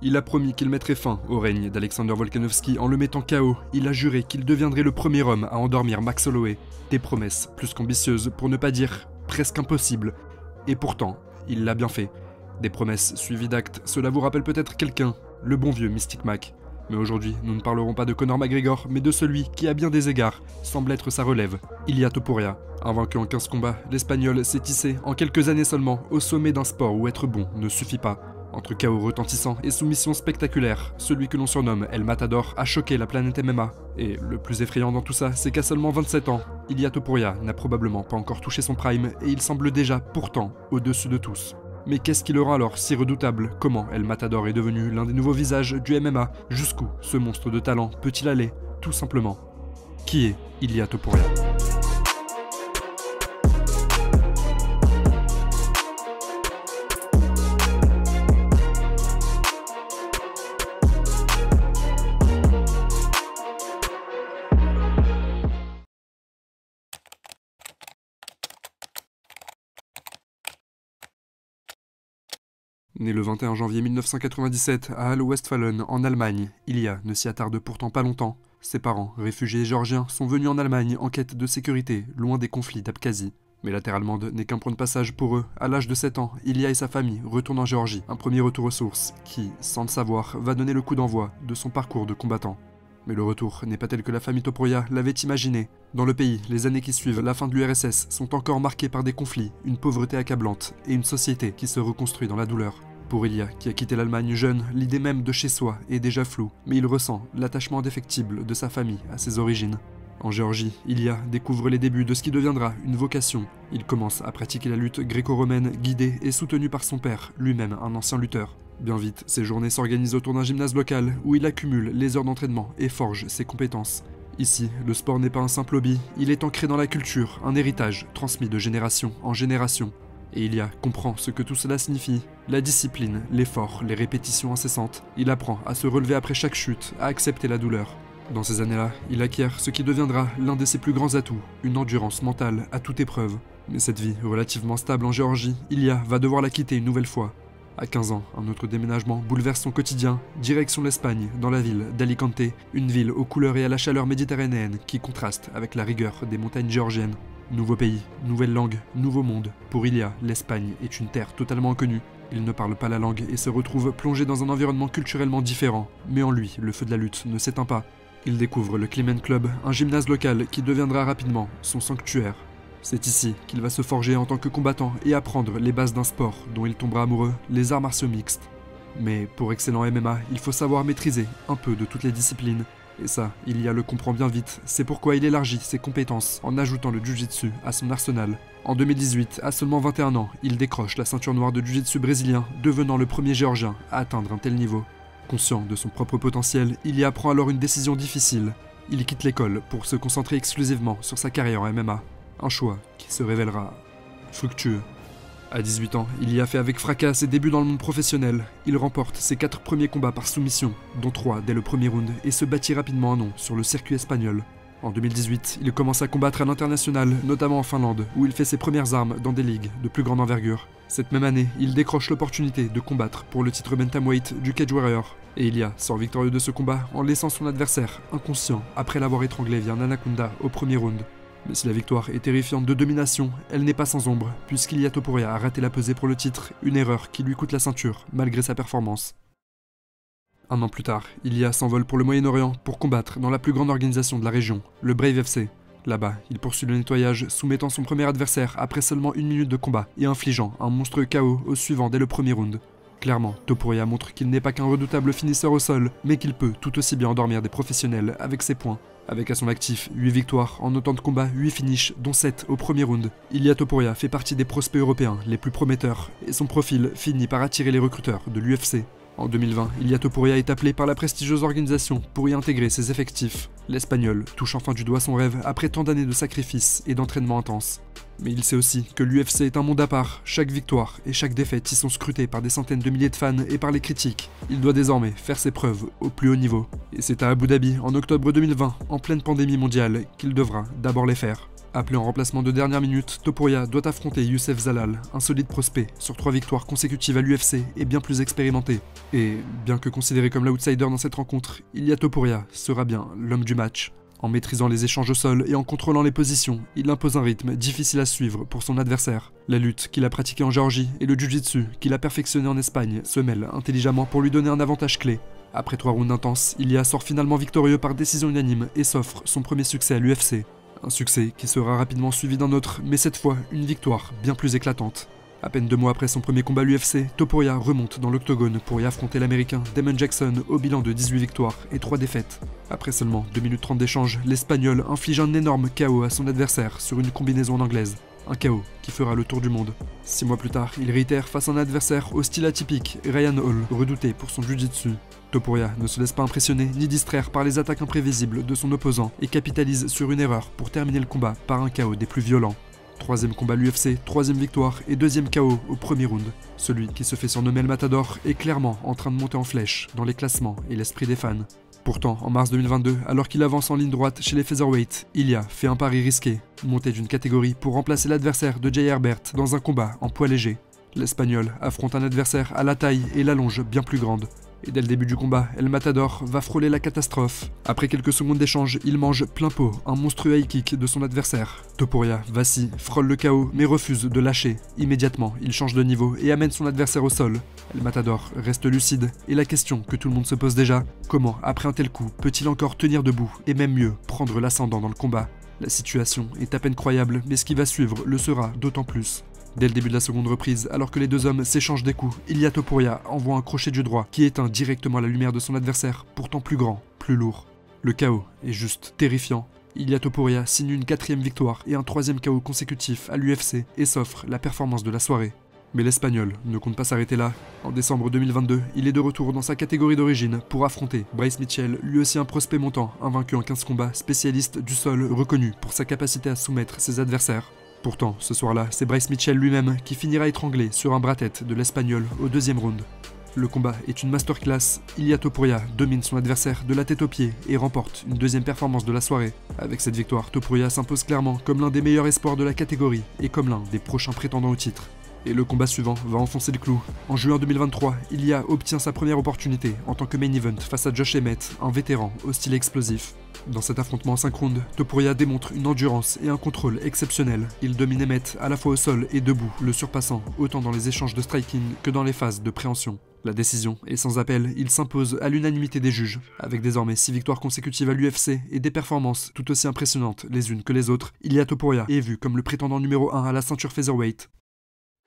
Il a promis qu'il mettrait fin au règne d'Alexander Volkanovski en le mettant KO. Il a juré qu'il deviendrait le premier homme à endormir Max Holloway. Des promesses plus qu'ambitieuses, pour ne pas dire presque impossibles. Et pourtant, il l'a bien fait. Des promesses suivies d'actes, cela vous rappelle peut-être quelqu'un, le bon vieux Mystic Mac. Mais aujourd'hui, nous ne parlerons pas de Conor McGregor, mais de celui qui, à bien des égards, semble être sa relève, Ilia Topuria. Invaincu en 15 combats, l'Espagnol s'est hissé, en quelques années seulement, au sommet d'un sport où être bon ne suffit pas. Entre chaos retentissant et soumission spectaculaire, celui que l'on surnomme El Matador a choqué la planète MMA. Et le plus effrayant dans tout ça, c'est qu'à seulement 27 ans, Ilia Topuria n'a probablement pas encore touché son prime et il semble déjà, pourtant, au-dessus de tous. Mais qu'est-ce qui le rend alors si redoutable? Comment El Matador est devenu l'un des nouveaux visages du MMA? Jusqu'où ce monstre de talent peut-il aller? Tout simplement. Qui est Ilia Topuria? Né le 21 janvier 1997 à Halle-Westphalen, en Allemagne, Ilia ne s'y attarde pourtant pas longtemps. Ses parents, réfugiés géorgiens, sont venus en Allemagne en quête de sécurité, loin des conflits d'Abkhazie. Mais la terre allemande n'est qu'un point de passage pour eux. À l'âge de 7 ans, Ilia et sa famille retournent en Géorgie, un premier retour aux sources qui, sans le savoir, va donner le coup d'envoi de son parcours de combattant. Mais le retour n'est pas tel que la famille Topuria l'avait imaginé. Dans le pays, les années qui suivent la fin de l'URSS sont encore marquées par des conflits, une pauvreté accablante et une société qui se reconstruit dans la douleur. Pour Ilia, qui a quitté l'Allemagne jeune, l'idée même de chez soi est déjà floue, mais il ressent l'attachement indéfectible de sa famille à ses origines. En Géorgie, Ilia découvre les débuts de ce qui deviendra une vocation. Il commence à pratiquer la lutte gréco-romaine, guidé et soutenu par son père, lui-même un ancien lutteur. Bien vite, ses journées s'organisent autour d'un gymnase local où il accumule les heures d'entraînement et forge ses compétences. Ici, le sport n'est pas un simple hobby, il est ancré dans la culture, un héritage transmis de génération en génération. Et Ilia comprend ce que tout cela signifie. La discipline, l'effort, les répétitions incessantes. Il apprend à se relever après chaque chute, à accepter la douleur. Dans ces années-là, il acquiert ce qui deviendra l'un de ses plus grands atouts, une endurance mentale à toute épreuve. Mais cette vie relativement stable en Géorgie, Ilia va devoir la quitter une nouvelle fois. À 15 ans, un autre déménagement bouleverse son quotidien, direction l'Espagne, dans la ville d'Alicante, une ville aux couleurs et à la chaleur méditerranéenne qui contraste avec la rigueur des montagnes géorgiennes. Nouveau pays, nouvelle langue, nouveau monde. Pour Ilia, l'Espagne est une terre totalement inconnue. Il ne parle pas la langue et se retrouve plongé dans un environnement culturellement différent. Mais en lui, le feu de la lutte ne s'éteint pas. Il découvre le Clement Club, un gymnase local qui deviendra rapidement son sanctuaire. C'est ici qu'il va se forger en tant que combattant et apprendre les bases d'un sport dont il tombera amoureux, les arts martiaux mixtes. Mais pour excellent MMA, il faut savoir maîtriser un peu de toutes les disciplines. Et ça, Ilia le comprend bien vite, c'est pourquoi il élargit ses compétences en ajoutant le jiu-jitsu à son arsenal. En 2018, à seulement 21 ans, il décroche la ceinture noire de jiu-jitsu brésilien, devenant le premier géorgien à atteindre un tel niveau. Conscient de son propre potentiel, Ilia prend alors une décision difficile. Il quitte l'école pour se concentrer exclusivement sur sa carrière en MMA. Un choix qui se révélera fructueux. À 18 ans, Ilia fait avec fracas ses débuts dans le monde professionnel. Il remporte ses 4 premiers combats par soumission, dont 3 dès le premier round, et se bâtit rapidement un nom sur le circuit espagnol. En 2018, il commence à combattre à l'international, notamment en Finlande, où il fait ses premières armes dans des ligues de plus grande envergure. Cette même année, il décroche l'opportunité de combattre pour le titre bantamweight du Cage Warrior. Et Ilia sort victorieux de ce combat en laissant son adversaire inconscient après l'avoir étranglé via un anaconda au premier round. Mais si la victoire est terrifiante de domination, elle n'est pas sans ombre, puisqu'Ilia Topuria a raté la pesée pour le titre, une erreur qui lui coûte la ceinture, malgré sa performance. Un an plus tard, Ilia s'envole pour le Moyen-Orient pour combattre dans la plus grande organisation de la région, le Brave FC. Là-bas, il poursuit le nettoyage, soumettant son premier adversaire après seulement 1 minute de combat et infligeant un monstrueux KO au suivant dès le premier round. Clairement, Topuria montre qu'il n'est pas qu'un redoutable finisseur au sol, mais qu'il peut tout aussi bien endormir des professionnels avec ses poings. Avec à son actif 8 victoires en autant de combats, 8 finishes, dont 7 au premier round. Ilia Topuria fait partie des prospects européens les plus prometteurs, et son profil finit par attirer les recruteurs de l'UFC. En 2020, Ilia Topuria est appelé par la prestigieuse organisation pour y intégrer ses effectifs. L'Espagnol touche enfin du doigt son rêve après tant d'années de sacrifices et d'entraînement intense. Mais il sait aussi que l'UFC est un monde à part, chaque victoire et chaque défaite y sont scrutées par des centaines de milliers de fans et par les critiques. Il doit désormais faire ses preuves au plus haut niveau. Et c'est à Abu Dhabi, en octobre 2020, en pleine pandémie mondiale, qu'il devra d'abord les faire. Appelé en remplacement de dernière minute, Topuria doit affronter Youssef Zalal, un solide prospect, sur 3 victoires consécutives à l'UFC et bien plus expérimenté. Et, bien que considéré comme l'outsider dans cette rencontre, Ilia Topuria sera bien l'homme du match. En maîtrisant les échanges au sol et en contrôlant les positions, il impose un rythme difficile à suivre pour son adversaire. La lutte qu'il a pratiquée en Géorgie et le jiu-jitsu qu'il a perfectionné en Espagne se mêlent intelligemment pour lui donner un avantage clé. Après 3 rounds intenses, Ilia sort finalement victorieux par décision unanime et s'offre son premier succès à l'UFC. Un succès qui sera rapidement suivi d'un autre, mais cette fois une victoire bien plus éclatante. À peine 2 mois après son premier combat à l'UFC, Topuria remonte dans l'octogone pour y affronter l'américain Damon Jackson au bilan de 18 victoires et 3 défaites. Après seulement 2 minutes 30 d'échange, l'Espagnol inflige un énorme KO à son adversaire sur une combinaison en anglaise. Un KO qui fera le tour du monde. 6 mois plus tard, il réitère face à un adversaire au style atypique, Ryan Hall, redouté pour son jiu-jitsu. Topuria ne se laisse pas impressionner ni distraire par les attaques imprévisibles de son opposant et capitalise sur une erreur pour terminer le combat par un KO des plus violents. 3e combat à l'UFC, 3e victoire et 2e KO au premier round. Celui qui se fait surnommer le Matador est clairement en train de monter en flèche dans les classements et l'esprit des fans. Pourtant, en mars 2022, alors qu'il avance en ligne droite chez les featherweight, Ilia fait un pari risqué, monter d'une catégorie pour remplacer l'adversaire de Jay Herbert dans un combat en poids léger. L'Espagnol affronte un adversaire à la taille et la longe bien plus grande. Et dès le début du combat, El Matador va frôler la catastrophe. Après quelques secondes d'échange, il mange plein pot un monstrueux high kick de son adversaire. Topuria vacille, frôle le KO mais refuse de lâcher. Immédiatement, il change de niveau et amène son adversaire au sol. El Matador reste lucide et la question que tout le monde se pose déjà, comment après un tel coup peut-il encore tenir debout et même mieux, prendre l'ascendant dans le combat? La situation est à peine croyable mais ce qui va suivre le sera d'autant plus. Dès le début de la seconde reprise, alors que les deux hommes s'échangent des coups, Ilia Topuria envoie un crochet du droit qui éteint directement la lumière de son adversaire, pourtant plus grand, plus lourd. Le KO est juste terrifiant. Ilia Topuria signe une 4e victoire et un 3e KO consécutif à l'UFC et s'offre la performance de la soirée. Mais l'Espagnol ne compte pas s'arrêter là. En décembre 2022, il est de retour dans sa catégorie d'origine pour affronter Bryce Mitchell, lui aussi un prospect montant, invaincu en 15 combats, spécialiste du sol reconnu pour sa capacité à soumettre ses adversaires. Pourtant, ce soir-là, c'est Bryce Mitchell lui-même qui finira étranglé sur un bras-tête de l'Espagnol au 2e round. Le combat est une masterclass, Ilia Topuria domine son adversaire de la tête aux pieds et remporte une 2e performance de la soirée. Avec cette victoire, Topuria s'impose clairement comme l'un des meilleurs espoirs de la catégorie et comme l'un des prochains prétendants au titre. Et le combat suivant va enfoncer le clou. En juin 2023, Ilia obtient sa première opportunité en tant que main event face à Josh Emmett, un vétéran au style explosif. Dans cet affrontement en 5 rounds, Topuria démontre une endurance et un contrôle exceptionnels. Il domine Emmett à la fois au sol et debout, le surpassant autant dans les échanges de striking que dans les phases de préhension. La décision est sans appel, il s'impose à l'unanimité des juges. Avec désormais 6 victoires consécutives à l'UFC et des performances tout aussi impressionnantes les unes que les autres, Ilia Topuria est vu comme le prétendant numéro 1 à la ceinture featherweight.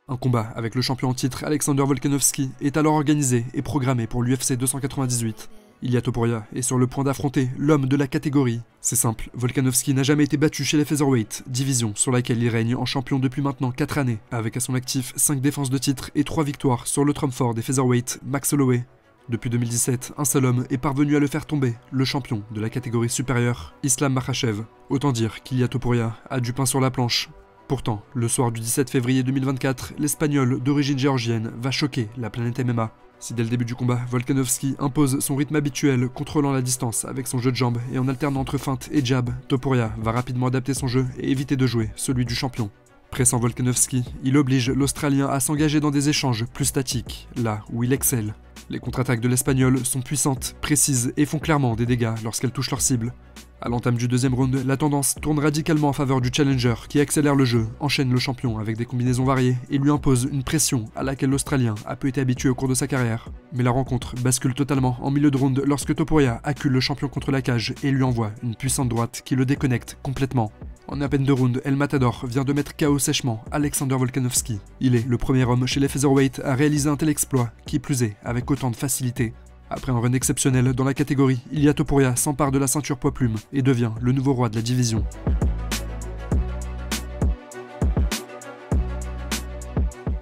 Un combat avec le champion en titre Alexander Volkanovski est alors organisé et programmé pour l'UFC 298. Ilia Topuria est sur le point d'affronter l'homme de la catégorie. C'est simple, Volkanovski n'a jamais été battu chez les featherweight, division sur laquelle il règne en champion depuis maintenant 4 années, avec à son actif 5 défenses de titre et 3 victoires sur le trump fort des featherweight, Max Holloway. Depuis 2017, un seul homme est parvenu à le faire tomber, le champion de la catégorie supérieure, Islam Makhachev. Autant dire qu'Ilia Topuria a du pain sur la planche. Pourtant, le soir du 17 février 2024, l'Espagnol d'origine géorgienne va choquer la planète MMA. Si dès le début du combat, Volkanovski impose son rythme habituel, contrôlant la distance avec son jeu de jambes et en alternant entre feinte et jab, Topuria va rapidement adapter son jeu et éviter de jouer celui du champion. Pressant Volkanovski, il oblige l'Australien à s'engager dans des échanges plus statiques, là où il excelle. Les contre-attaques de l'Espagnol sont puissantes, précises et font clairement des dégâts lorsqu'elles touchent leur cible. À l'entame du 2e round, la tendance tourne radicalement en faveur du challenger qui accélère le jeu, enchaîne le champion avec des combinaisons variées et lui impose une pression à laquelle l'Australien a peu été habitué au cours de sa carrière. Mais la rencontre bascule totalement en milieu de round lorsque Topuria accule le champion contre la cage et lui envoie une puissante droite qui le déconnecte complètement. En à peine 2 rounds, El Matador vient de mettre KO sèchement Alexander Volkanovski. Il est le premier homme chez les featherweight à réaliser un tel exploit, qui plus est avec autant de facilité. Après un run exceptionnel dans la catégorie, Ilia Topuria s'empare de la ceinture poids plume et devient le nouveau roi de la division.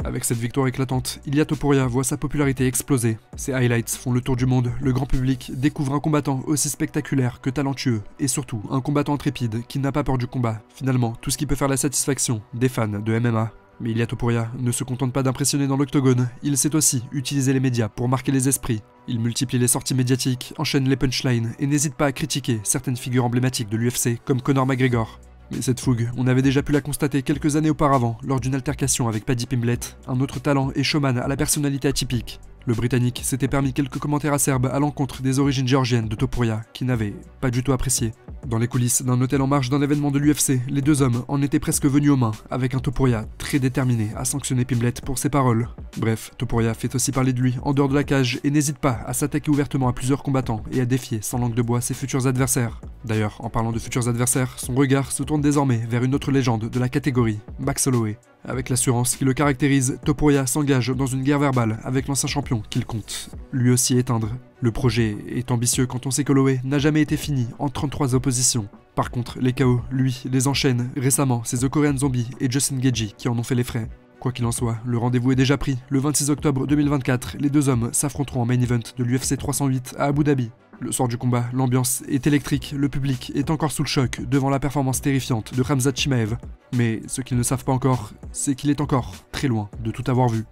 Avec cette victoire éclatante, Ilia Topuria voit sa popularité exploser. Ses highlights font le tour du monde, le grand public découvre un combattant aussi spectaculaire que talentueux, et surtout un combattant intrépide qui n'a pas peur du combat. Finalement, tout ce qui peut faire la satisfaction des fans de MMA. Mais Ilia Topuria ne se contente pas d'impressionner dans l'octogone, il sait aussi utiliser les médias pour marquer les esprits. Il multiplie les sorties médiatiques, enchaîne les punchlines et n'hésite pas à critiquer certaines figures emblématiques de l'UFC comme Conor McGregor. Mais cette fougue, on avait déjà pu la constater quelques années auparavant, lors d'une altercation avec Paddy Pimblett, un autre talent et showman à la personnalité atypique. Le Britannique s'était permis quelques commentaires acerbes à l'encontre des origines géorgiennes de Topuria, qui n'avait pas du tout apprécié. Dans les coulisses d'un hôtel en marge d'un événement de l'UFC, les deux hommes en étaient presque venus aux mains, avec un Topuria très déterminé à sanctionner Pimblett pour ses paroles. Bref, Topuria fait aussi parler de lui en dehors de la cage et n'hésite pas à s'attaquer ouvertement à plusieurs combattants et à défier sans langue de bois ses futurs adversaires. D'ailleurs, en parlant de futurs adversaires, son regard se tourne désormais vers une autre légende de la catégorie, Max Holloway. Avec l'assurance qui le caractérise, Topuria s'engage dans une guerre verbale avec l'ancien champion qu'il compte lui aussi éteindre. Le projet est ambitieux quand on sait qu'Holloway n'a jamais été fini en 33 oppositions. Par contre, les KO, lui, les enchaînent. Récemment, c'est The Korean Zombie et Justin Gaethje qui en ont fait les frais. Quoi qu'il en soit, le rendez-vous est déjà pris. Le 26 octobre 2024, les deux hommes s'affronteront en main event de l'UFC 308 à Abu Dhabi. Le soir du combat, l'ambiance est électrique, le public est encore sous le choc devant la performance terrifiante de Khamzat Chimaev. Mais ce qu'ils ne savent pas encore, c'est qu'il est encore très loin de tout avoir vu.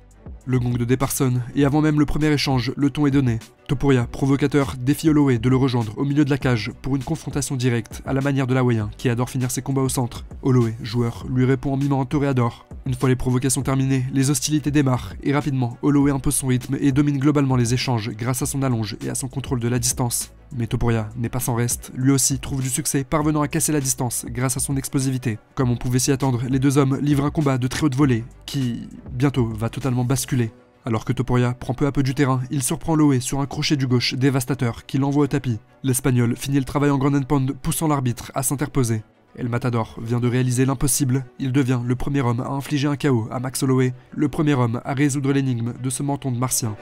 Le gong de départ sonne, et avant même le premier échange, le ton est donné. Topuria, provocateur, défie Holloway de le rejoindre au milieu de la cage pour une confrontation directe à la manière de l'Hawaïen qui adore finir ses combats au centre. Holloway, joueur, lui répond en mimant un toréador. Une fois les provocations terminées, les hostilités démarrent, et rapidement, Holloway impose son rythme et domine globalement les échanges grâce à son allonge et à son contrôle de la distance. Mais Topuria n'est pas sans reste, lui aussi trouve du succès parvenant à casser la distance grâce à son explosivité. Comme on pouvait s'y attendre, les deux hommes livrent un combat de très haute volée qui, bientôt, va totalement basculer. Alors que Topuria prend peu à peu du terrain, il surprend Holloway sur un crochet du gauche dévastateur qui l'envoie au tapis. L'Espagnol finit le travail en ground and pound, poussant l'arbitre à s'interposer. El Matador vient de réaliser l'impossible, il devient le premier homme à infliger un KO à Max Holloway, le premier homme à résoudre l'énigme de ce menton de martien.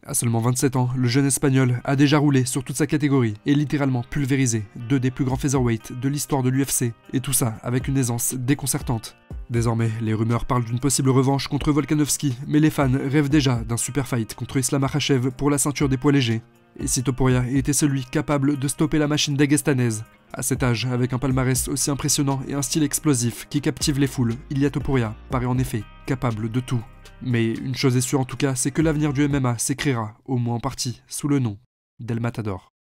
À seulement 27 ans, le jeune Espagnol a déjà roulé sur toute sa catégorie et littéralement pulvérisé deux des plus grands featherweights de l'histoire de l'UFC, et tout ça avec une aisance déconcertante. Désormais, les rumeurs parlent d'une possible revanche contre Volkanovski, mais les fans rêvent déjà d'un super fight contre Islam Makhachev pour la ceinture des poids légers. Et si Topuria était celui capable de stopper la machine dagestanaise, à cet âge, avec un palmarès aussi impressionnant et un style explosif qui captive les foules, Ilia Topuria paraît en effet capable de tout. Mais une chose est sûre en tout cas, c'est que l'avenir du MMA s'écrira, au moins en partie, sous le nom d'El Matador.